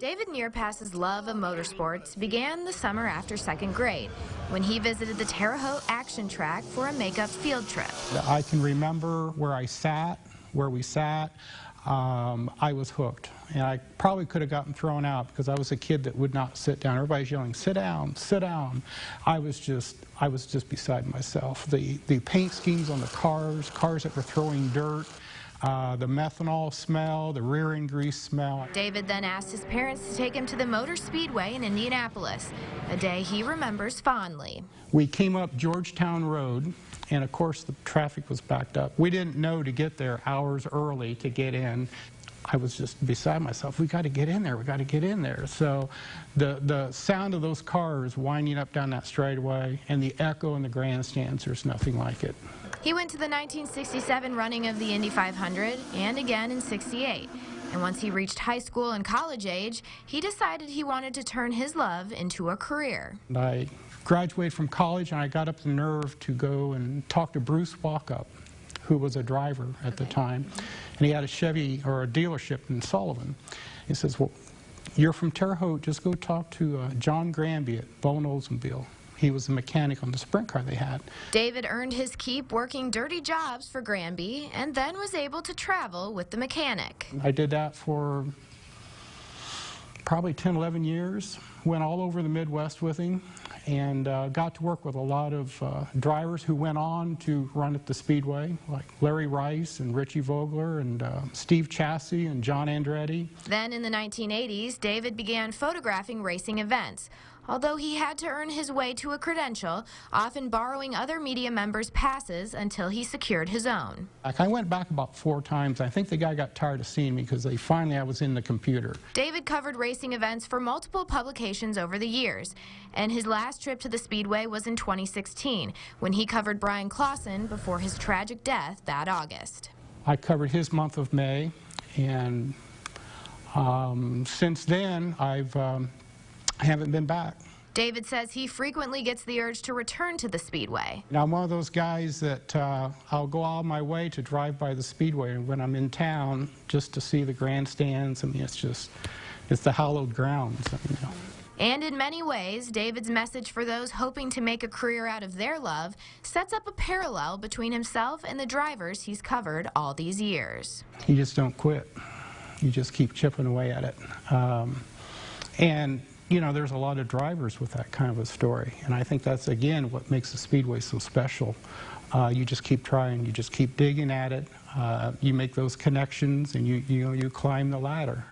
David Nearpass's love of motorsports began the summer after second grade when he visited the Terre Haute action track for a makeup field trip. I can remember where we sat. I was hooked, and I probably could have gotten thrown out because I was a kid that would not sit down. Everybody's yelling, "Sit down, sit down." I was just beside myself. The paint schemes on the cars that were throwing dirt, the methanol smell, the rear end grease smell. David then asked his parents to take him to the Motor Speedway in Indianapolis, a day he remembers fondly. We came up Georgetown Road, and of course the traffic was backed up. We didn't know to get there hours early to get in. I was just beside myself. We got to get in there. We got to get in there. So the sound of those cars winding up down that straightaway and the echo in the grandstands, there's nothing like it. He went to the 1967 running of the Indy 500 and again in '68. And once he reached high school and college age, he decided he wanted to turn his love into a career. I graduated from college and I got up the nerve to go and talk to Bruce Walkup, who was a driver at the time, and he had a Chevy or a dealership in Sullivan. He says, "Well, you're from Terre Haute, just go talk to John Granby at Bone Oldsmobile." He was the mechanic on the sprint car they had. David earned his keep working dirty jobs for Granby and then was able to travel with the mechanic. I did that for probably 10, 11 years. Went all over the Midwest with him and got to work with a lot of drivers who went on to run at the Speedway, like Larry Rice and Richie Vogler and Steve Chassie and John Andretti. Then in the 1980s, David began photographing racing events, although he had to earn his way to a credential, often borrowing other media members' passes until he secured his own. I went back about 4 times. I think the guy got tired of seeing me because finally I was in the computer. David covered racing events for multiple publications over the years, and his last trip to the Speedway was in 2016, when he covered Brian Clausen before his tragic death that August. I covered his month of May, and since then I haven't been back. David says he frequently gets the urge to return to the Speedway. Now, I'm one of those guys that I'll go all my way to drive by the Speedway when I'm in town just to see the grandstands. I mean, it's the hallowed grounds. You know. And in many ways, David's message for those hoping to make a career out of their love sets up a parallel between himself and the drivers he's covered all these years. You just don't quit. You just keep chipping away at it. And you know, there's a lot of drivers with that kind of a story, and I think that's, again, what makes the Speedway so special. You just keep trying, you just keep digging at it, you make those connections, and you climb the ladder.